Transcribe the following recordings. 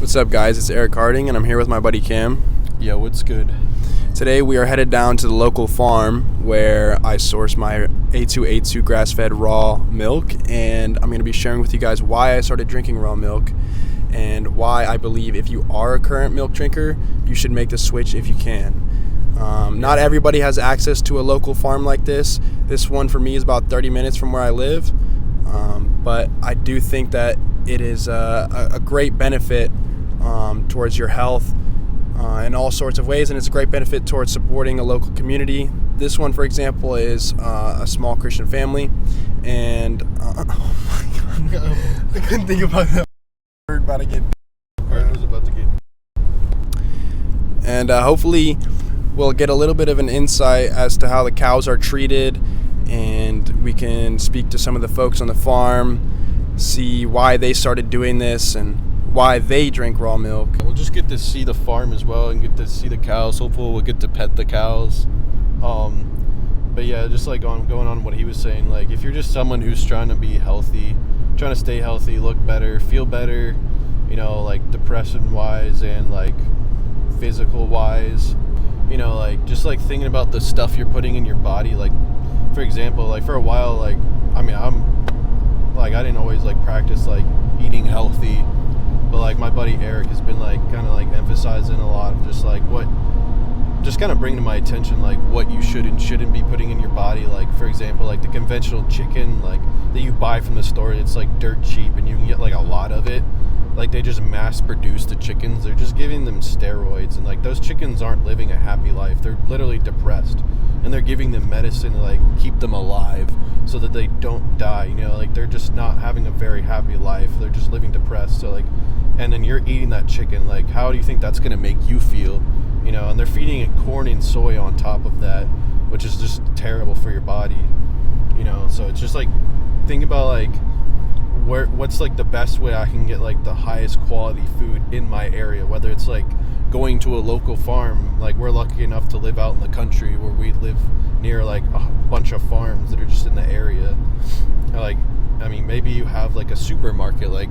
What's up, guys? It's Eric Harding, and I'm here with my buddy Cam. Yo, what's good? Today we are headed down to the local farm where I source my A2A2 grass-fed raw milk, and I'm going to be sharing with you guys why I started drinking raw milk and why I believe if you are a current milk drinker, you should make the switch if you can. Not everybody has access to a local farm like this. This one for me is about 30 minutes from where I live, but I do think that it is a great benefit towards your health in all sorts of ways, and it's a great benefit towards supporting a local community. This one, for example, is a small Christian family, and oh my God, I couldn't think about that word about to get. I was about to get. And hopefully we'll get a little bit of an insight as to how the cows are treated, and we can speak to some of the folks on the farm, see why they started doing this and why they drink raw milk. We'll just get to see the farm as well and get to see the cows. Hopefully we'll get to pet the cows. But yeah, just like going on what he was saying, like if you're just someone who's trying to be healthy, trying to stay healthy, look better, feel better, you know, like depression wise and like physical wise, you know, like just like thinking about the stuff you're putting in your body. Like for example, like for a while, like I didn't always like practice like eating healthy, but like my buddy Eric has been like kind of like emphasizing a lot of just like what, just kind of bringing to my attention like what you should and shouldn't be putting in your body. Like for example, like the conventional chicken like that you buy from the store, it's like dirt cheap and you can get like a lot of it. Like they just mass produce the chickens. They're just giving them steroids, and like those chickens aren't living a happy life. They're literally depressed, and they're giving them medicine to like keep them alive so that they don't die. You know, like they're just not having a very happy life. They're just living depressed. So like, and then you're eating that chicken. Like, how do you think that's gonna make you feel? You know, and they're feeding it corn and soy on top of that, which is just terrible for your body. You know, so it's just like think about like what's like the best way I can get like the highest quality food in my area, whether it's like going to a local farm. Like we're lucky enough to live out in the country where we live near like a bunch of farms that are just in the area. Like I mean, maybe you have like a supermarket like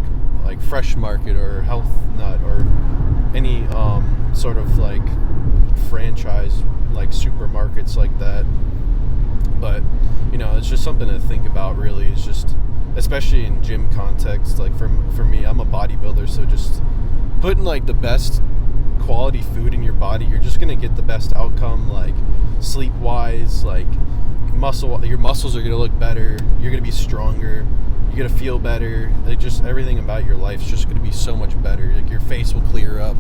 Fresh Market or Health Nut or any sort of like franchise like supermarkets like that. But you know, it's just something to think about really. It's just, especially in gym context, like for me, I'm a bodybuilder, so just putting like the best quality food in your body, you're just gonna get the best outcome, like sleep wise, like your muscles are gonna look better, you're gonna be stronger, you're gonna feel better, like just everything about your life's just gonna be so much better. Like your face will clear up,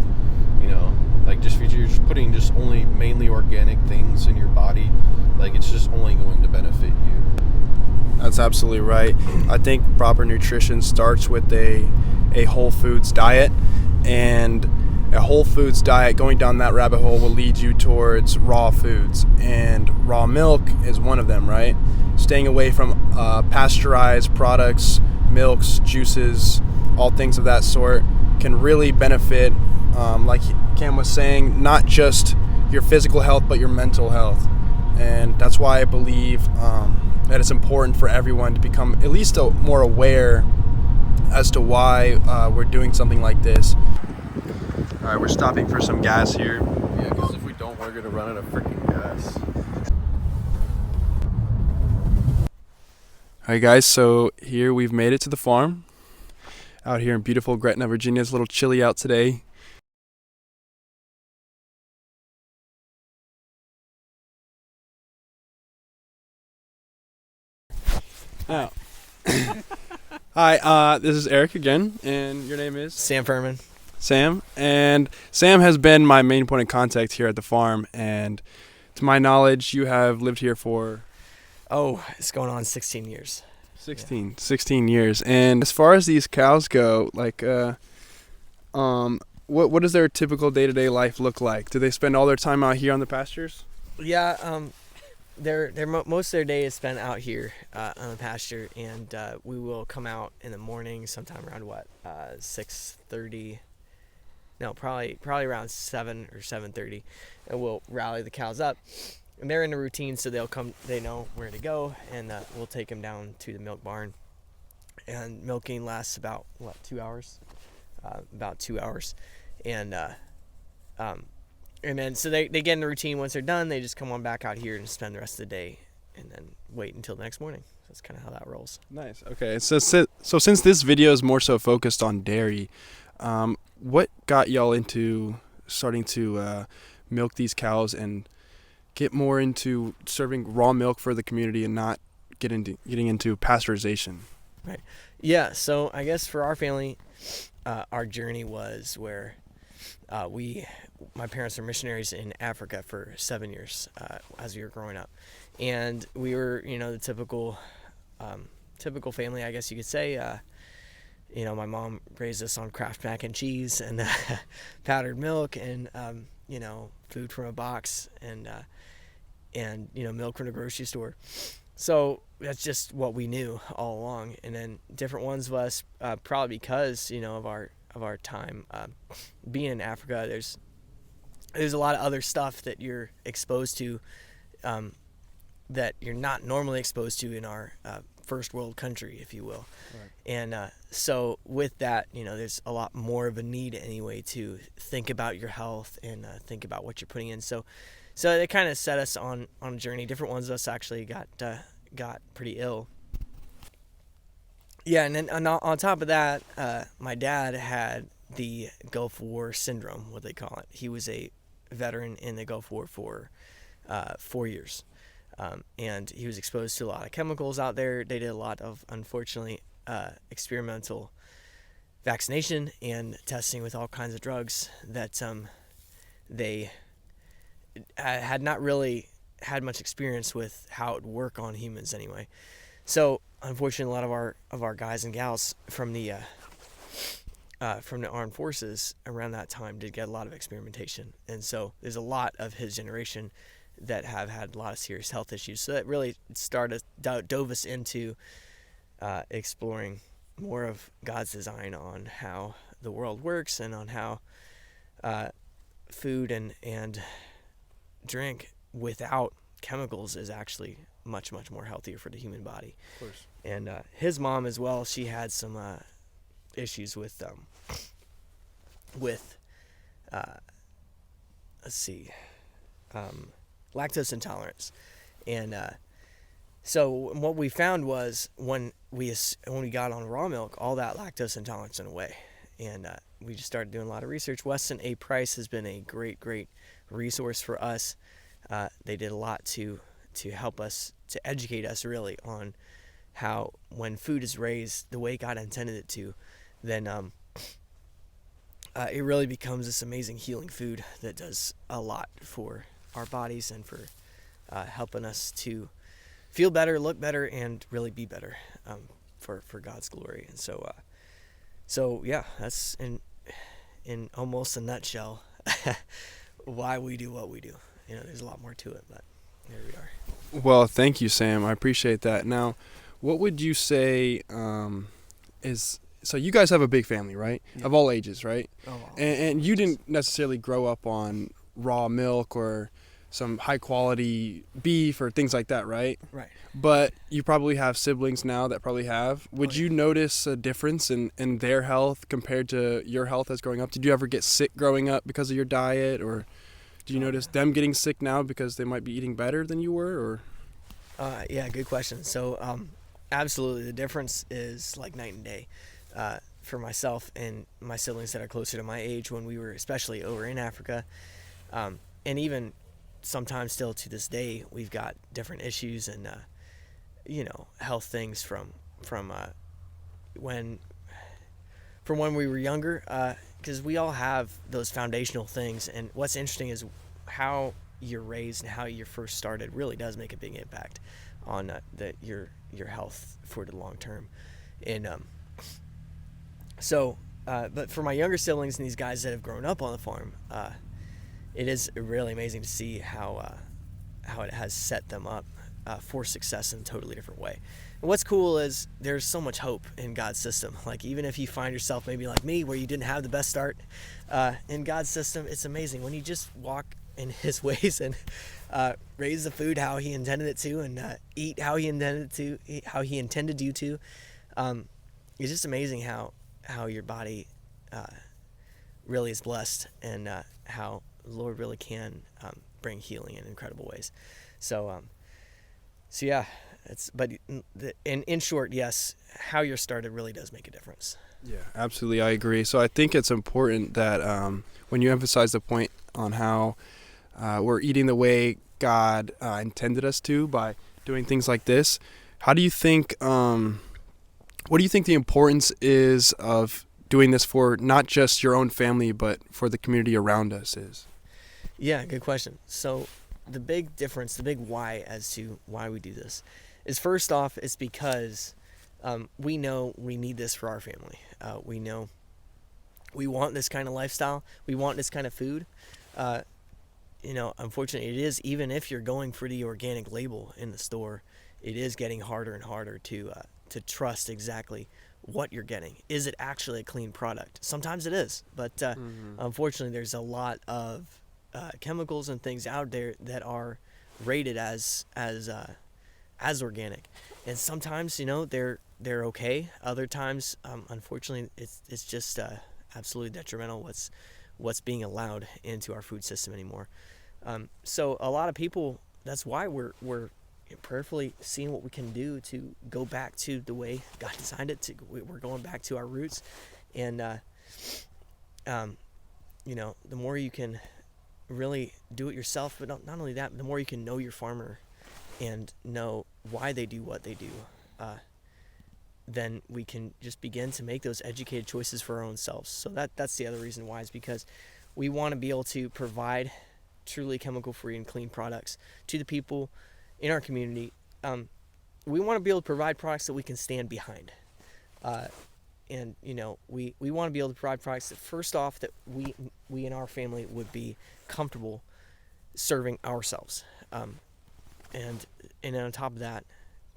you know, like just if you're just putting just only mainly organic things in your body, like it's just only going to benefit you. That's absolutely right. I think proper nutrition starts with a whole foods diet, and a whole foods diet, going down that rabbit hole, will lead you towards raw foods, and raw milk is one of them, right? Staying away from pasteurized products, milks, juices, all things of that sort can really benefit, like Cam was saying, not just your physical health but your mental health. And that's why I believe that it's important for everyone to become at least more aware as to why we're doing something like this. All right, we're stopping for some gas here. Yeah, because if we don't, we're gonna run out of freaking gas. All right, guys, so here we've made it to the farm out here in beautiful Gretna, Virginia. It's a little chilly out today. Oh. Hi, this is Eric again, and your name is? Sam Furman. Sam. And Sam has been my main point of contact here at the farm, and to my knowledge, you have lived here for... Oh, it's going on 16 years. 16 years. And as far as these cows go, like, what does their typical day-to-day life look like? Do they spend all their time out here on the pastures? Yeah, most of their day is spent out here on the pasture, and we will come out in the morning sometime around 6:30. No, probably around 7 or 7:30, and we'll rally the cows up. And they're in a routine, so they'll come. They know where to go, and we'll take them down to the milk barn. And milking lasts about 2 hours. about 2 hours, and then so they get in the routine. Once they're done, they just come on back out here and spend the rest of the day, and then wait until the next morning. So that's kind of how that rolls. Nice. Okay. So since this video is more so focused on dairy, what got y'all into starting to milk these cows and get more into serving raw milk for the community and not getting into pasteurization? Right. Yeah. So I guess for our family, our journey was where my parents were missionaries in Africa for 7 years as we were growing up, and we were, the typical family, I guess you could say. My mom raised us on Kraft mac and cheese and powdered milk and food from a box and milk from the grocery store. So that's just what we knew all along. And then different ones of us, probably because of our time being in Africa, there's a lot of other stuff that you're exposed to that you're not normally exposed to in our first world country, if you will. Right. And so with that, there's a lot more of a need anyway to think about your health and think about what you're putting in. So they kind of set us on a journey. Different ones of us actually got pretty ill. Yeah, and then on top of that, my dad had the Gulf War syndrome, what they call it. He was a veteran in the Gulf War for 4 years. And he was exposed to a lot of chemicals out there. They did a lot of, unfortunately, experimental vaccination and testing with all kinds of drugs that they had not really had much experience with how it would work on humans anyway. So unfortunately, a lot of our guys and gals from the armed forces around that time did get a lot of experimentation, and so there's a lot of his generation that have had a lot of serious health issues. So that really dove us into exploring more of God's design on how the world works and on how food and drink without chemicals is actually much, much more healthier for the human body. Of course. And his mom as well, she had some issues with lactose intolerance. And so what we found was when we got on raw milk, all that lactose intolerance went away. And we just started doing a lot of research. Weston A. Price has been a great, great resource for us. They did a lot to help us, to educate us really on how when food is raised the way God intended it to, then it really becomes this amazing healing food that does a lot for our bodies and for helping us to feel better, look better, and really be better for God's glory. And so yeah, that's in almost a nutshell why we do what we do. There's a lot more to it, but there we are. Well, thank you, Sam. I appreciate that. Now, what would you say so you guys have a big family, right? Yeah. Of all ages, right? Oh, wow. And you didn't necessarily grow up on raw milk or some high quality beef or things like that, right? Right. But you probably have siblings now that probably have. Would you notice a difference in their health compared to your health as growing up? Did you ever get sick growing up because of your diet, or do you notice them getting sick now because they might be eating better than you were, or? Yeah, good question. So absolutely, the difference is like night and day. For myself and my siblings that are closer to my age, when we were especially over in Africa, and even sometimes still to this day, we've got different issues and health things from when we were younger, because we all have those foundational things. And what's interesting is how you're raised and how you first started really does make a big impact on your health for the long term. And but for my younger siblings and these guys that have grown up on the farm, it is really amazing to see how it has set them up for success in a totally different way. And what's cool is there's so much hope in God's system. Like, even if you find yourself maybe like me, where you didn't have the best start in God's system, it's amazing when you just walk in His ways and raise the food how He intended it to, and eat how He intended you to. It's just amazing how your body really is blessed, and how the Lord really can bring healing in incredible ways. So yeah, in short, yes, how you're started really does make a difference. Yeah, absolutely. I agree. So I think it's important that when you emphasize the point on how we're eating the way God intended us to by doing things like this, how do you think, what do you think the importance is of doing this for not just your own family, but for the community around us is? Yeah, good question. So the big difference, the big why as to why we do this is, first off, it's because we know we need this for our family. We know we want this kind of lifestyle. We want this kind of food. Unfortunately, it is, even if you're going for the organic label in the store, it is getting harder and harder to trust exactly what you're getting. Is it actually a clean product? Sometimes it is, but unfortunately, there's a lot of chemicals and things out there that are rated as organic, and sometimes they're okay. Other times, unfortunately, it's just absolutely detrimental what's being allowed into our food system anymore. So a lot of people, that's why we're prayerfully seeing what we can do to go back to the way God designed it. We're going back to our roots, and the more you can really do it yourself, but not only that, the more you can know your farmer and know why they do what they do, then we can just begin to make those educated choices for our own selves. So that's the other reason why, is because we want to be able to provide truly chemical-free and clean products to the people in our community. We want to be able to provide products that we can stand behind. And we want to be able to provide products that, first off, that we in our family would be comfortable serving ourselves. And on top of that,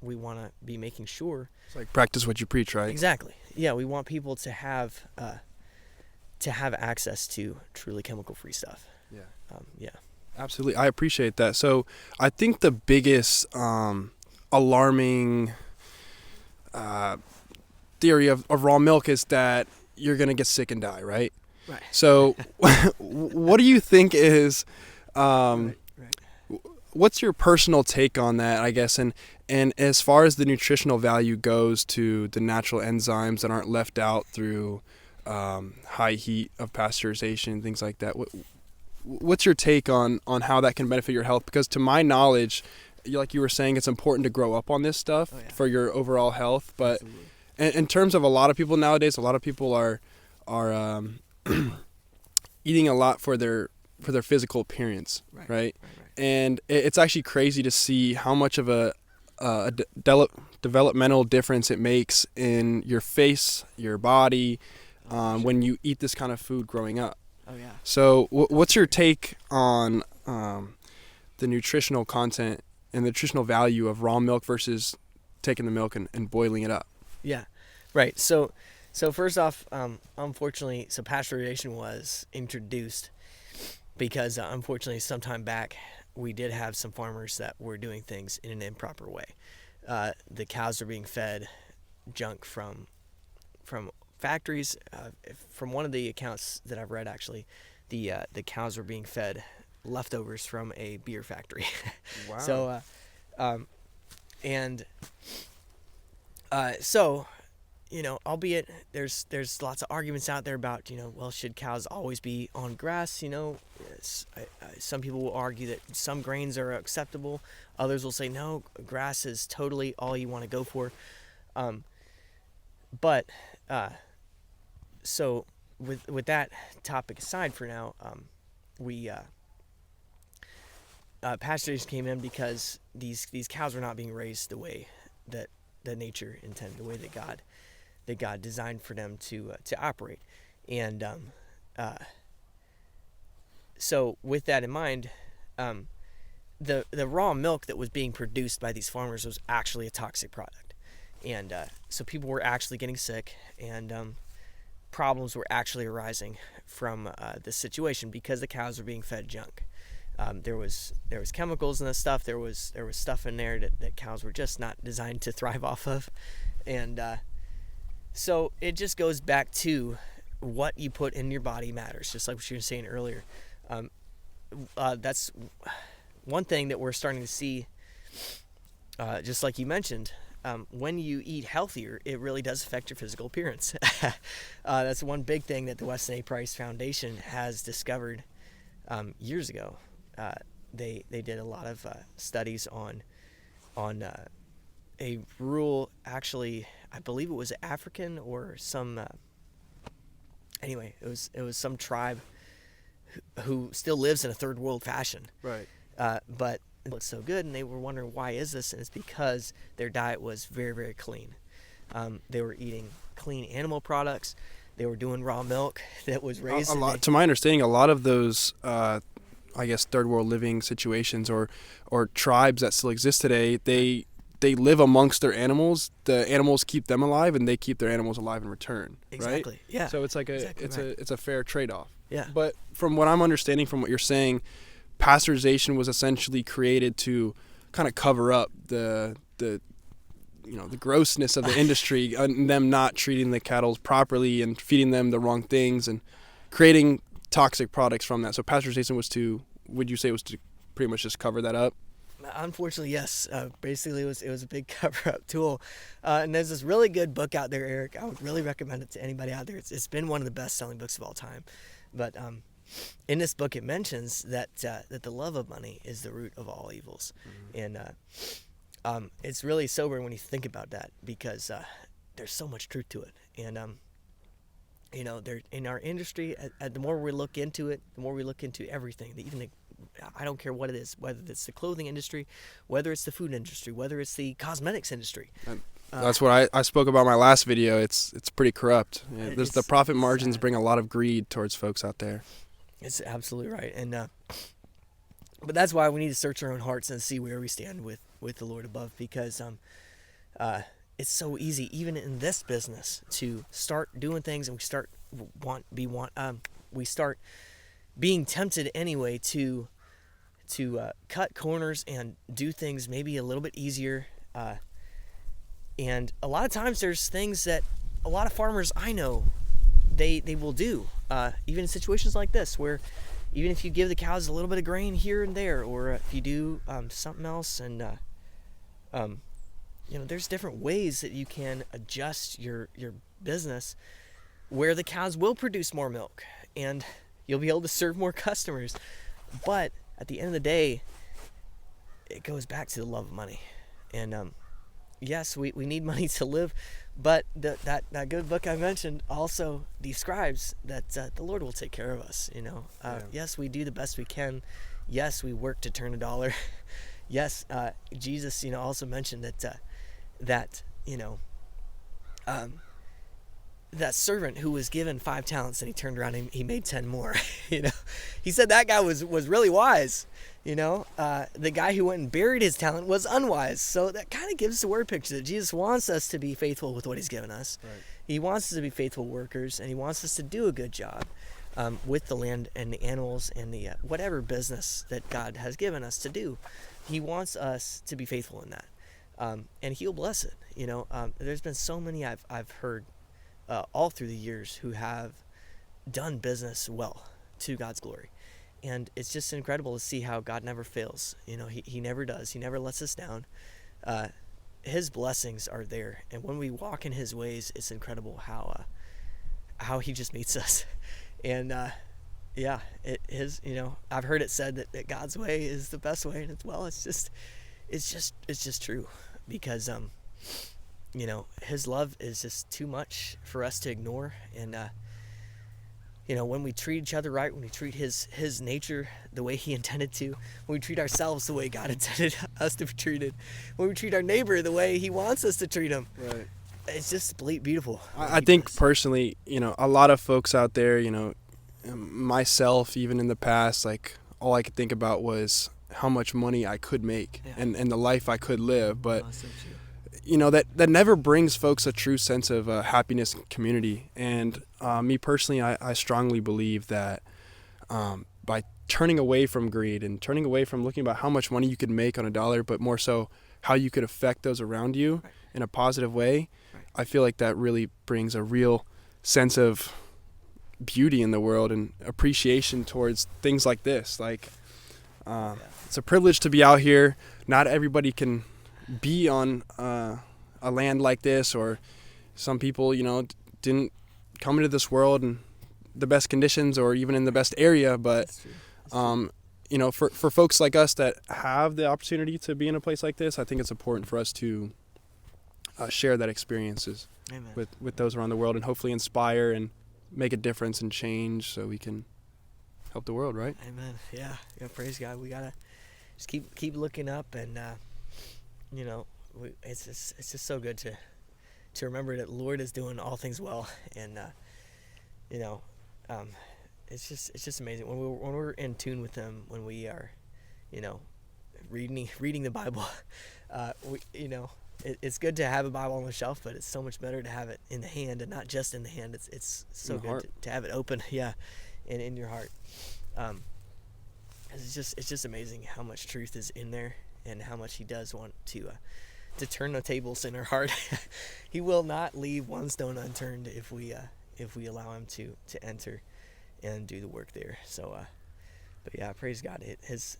we want to be making sure, It's like practice what you preach, right? exactly. Yeah, we want people to have access to truly chemical-free stuff. Yeah. Absolutely. I appreciate that. So I think the biggest alarming theory of raw milk is that you're going to get sick and die, right? Right. So what do you think is, Right. what's your personal take on that, I guess? And as far as the nutritional value goes to the natural enzymes that aren't left out through high heat of pasteurization, things like that, what's your take on how that can benefit your health? Because to my knowledge, like you were saying, it's important to grow up on this stuff for your overall health. But in terms of a lot of people nowadays, a lot of people are eating a lot for their physical appearance, right? And it's actually crazy to see how much of a developmental difference it makes in your face, your body, when you eat this kind of food growing up. Oh yeah. So what's your take on the nutritional content and the nutritional value of raw milk versus taking the milk and boiling it up? Yeah, right. So first off, unfortunately, pasteurization was introduced because unfortunately, sometime back, we did have some farmers that were doing things in an improper way. The cows are being fed junk from factories. From one of the accounts that I've read, actually, the cows were being fed leftovers from a beer factory. Wow. So, albeit there's lots of arguments out there about, well, should cows always be on grass? Some people will argue that some grains are acceptable. Others will say, no, grass is totally all you want to go for. So with that topic aside for now, pasteurization came in because these cows were not being raised the way that nature intended, the way that God designed for them to operate. And so with that in mind, the raw milk that was being produced by these farmers was actually a toxic product. And so people were actually getting sick, and problems were actually arising from this situation because the cows were being fed junk. There was chemicals in this stuff. There was stuff in there that cows were just not designed to thrive off of. And so it just goes back to what you put in your body matters, just like what you were saying earlier. That's one thing that we're starting to see, just like you mentioned. When you eat healthier, it really does affect your physical appearance. That's one big thing that the Weston A. Price Foundation has discovered years ago. They did a lot of studies on a rural, actually, I believe it was African or some. Anyway, it was some tribe who still lives in a third world fashion. Right. But it looks so good, and they were wondering why is this, and it's because their diet was very, very clean. They were eating clean animal products. They were doing raw milk that was raised. To my understanding, a lot of those, I guess, third world living situations or tribes that still exist today, they live amongst their animals. The animals keep them alive, and they keep their animals alive in return. Exactly. Right? Yeah. So it's like exactly it's a fair trade-off. Yeah. But from what I'm understanding, from what you're saying, pasteurization was essentially created to kind of cover up the grossness of the industry and them not treating the cattle properly and feeding them the wrong things and creating toxic products from that. So pasteurization would you say it was to pretty much just cover that up? Unfortunately, yes. Basically, it was a big cover-up tool. And there's this really good book out there, Eric. I would really recommend it to anybody out there. It's been one of the best-selling books of all time. But in this book, it mentions that the love of money is the root of all evils. Mm-hmm. And it's really sobering when you think about that, because there's so much truth to it. And there in our industry, the more we look into it, the more we look into everything. I don't care what it is, whether it's the clothing industry, whether it's the food industry, whether it's the cosmetics industry. That's what I spoke about in my last video. It's pretty corrupt. The profit margins bring a lot of greed towards folks out there. It's absolutely right. And but that's why we need to search our own hearts and see where we stand with the Lord above, because it's so easy, even in this business, to start doing things, and we start being tempted anyway to cut corners and do things maybe a little bit easier. And a lot of times there's things that a lot of farmers I know they will do, even in situations like this, where even if you give the cows a little bit of grain here and there, or if you do something else, and there's different ways that you can adjust your business where the cows will produce more milk and you'll be able to serve more customers. But at the end of the day, it goes back to the love of money. And yes, we need money to live, but that good book I mentioned also describes that the Lord will take care of us. Yes, we do the best we can. Yes, we work to turn a dollar. Yes, Jesus, also mentioned that that servant who was given 5 talents and he turned around and he made 10 more. He said that guy was really wise. The guy who went and buried his talent was unwise. So that kind of gives the word picture that Jesus wants us to be faithful with what he's given us. Right. He wants us to be faithful workers, and he wants us to do a good job with the land and the animals and the whatever business that God has given us to do. He wants us to be faithful in that, and he'll bless it. There's been so many I've heard all through the years who have done business well to God's glory. And it's just incredible to see how God never fails. He never does. He never lets us down. His blessings are there. And when we walk in his ways, it's incredible how he just meets us. And I've heard it said that God's way is the best way. And it's just true, because his love is just too much for us to ignore. And when we treat each other right, when we treat his nature the way he intended to, when we treat ourselves the way God intended us to be treated, when we treat our neighbor the way he wants us to treat him, right, it's just beautiful. I think personally, a lot of folks out there, myself, even in the past, like, all I could think about was how much money I could make, and the life I could live. But that never brings folks a true sense of happiness and community. And me personally, I strongly believe that by turning away from greed and turning away from looking about how much money you could make on a dollar, but more so how you could affect those around you in a positive way, I feel like that really brings a real sense of beauty in the world and appreciation towards things like this. Like, it's a privilege to be out here. Not everybody can be on a land like this, or some people, didn't come into this world in the best conditions or even in the best area. But, for folks like us that have the opportunity to be in a place like this, I think it's important for us to share that experiences with those around the world, and hopefully inspire and make a difference and change so we can help the world, right? Amen. Yeah, praise God. We gotta just keep looking up, and it's just so good to remember that the Lord is doing all things well, and it's just amazing when we're in tune with Him, when we are, reading the Bible. It's good to have a Bible on the shelf, but it's so much better to have it in the hand, and not just in the hand. It's so good to have it open, and in your heart. It's just amazing how much truth is in there, and how much He does want to turn the tables in our heart. He will not leave one stone unturned if we allow Him to enter and do the work there. So, but yeah, praise God. It's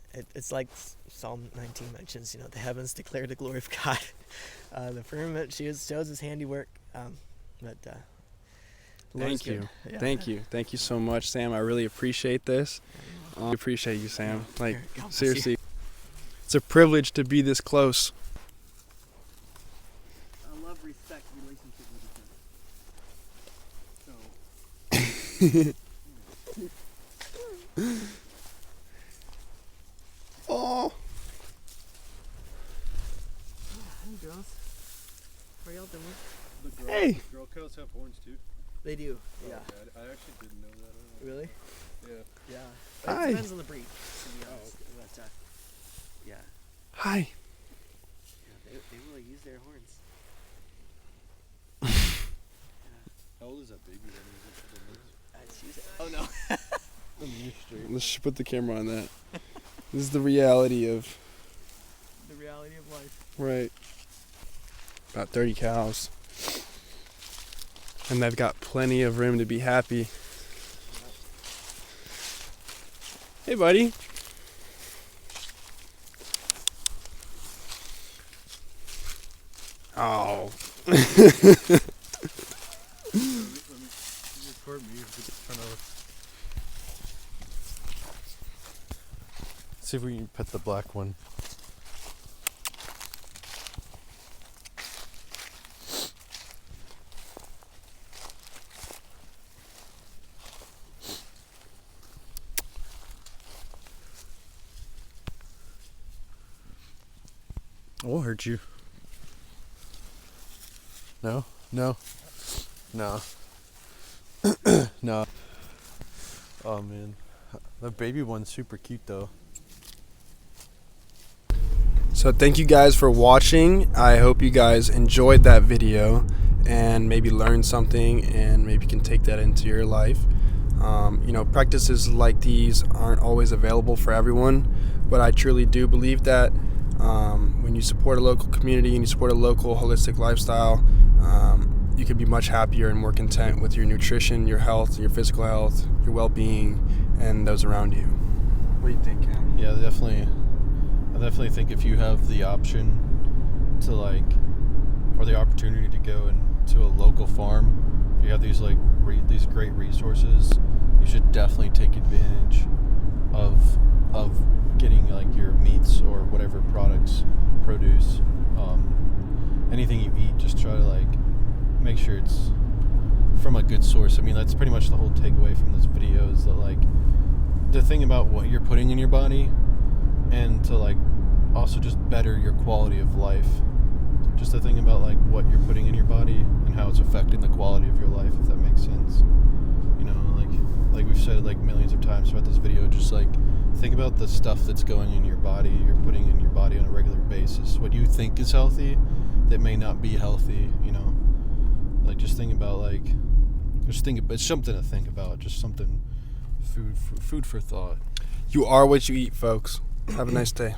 like Psalm 19 mentions, the heavens declare the glory of God. The firmament shows His handiwork. Thank you. Yeah. Thank you so much, Sam. I really appreciate this. I appreciate you, Sam. Like, seriously, it's a privilege to be this close. I love respect relationship with each other. Oh. Hey, girls. How are y'all doing? Hey. Girl Scouts have horns too. They do. Yeah. Okay. I actually didn't know that. Really? Yeah. Yeah. It depends on the breed, to be honest. But, yeah. Hi. Yeah, they really use their horns. How old is that baby? Oh no. Let's put the camera on that. This is the reality of life. Right. About 30 cows. And they've got plenty of room to be happy. Hey, buddy. Oh. Record me. See if we can pet the black one. We'll hurt you. No. No. Oh man, the baby one's super cute though. So thank you guys for watching. I hope you guys enjoyed that video and maybe learned something, and maybe can take that into your life. Practices like these aren't always available for everyone, but I truly do believe that when you support a local community and you support a local holistic lifestyle, you can be much happier and more content with your nutrition, your health, your physical health, your well-being, and those around you. What do you think, Cam? Yeah, definitely. I definitely think if you have the option to or the opportunity to go into a local farm, if you have these these great resources, you should definitely take advantage of getting your meats or whatever produce, anything you eat. Just try to make sure it's from a good source. I mean, that's pretty much the whole takeaway from this video, is that the thing about what you're putting in your body, and to also just better your quality of life. Just the thing about what you're putting in your body and how it's affecting the quality of your life, if that makes sense. Like we've said millions of times throughout this video, just think about the stuff that's going in your body, you're putting in your body on a regular basis. What you think is healthy that may not be healthy, just think about it's something to think about, just something, food for thought. You are what you eat, folks. Have a nice day.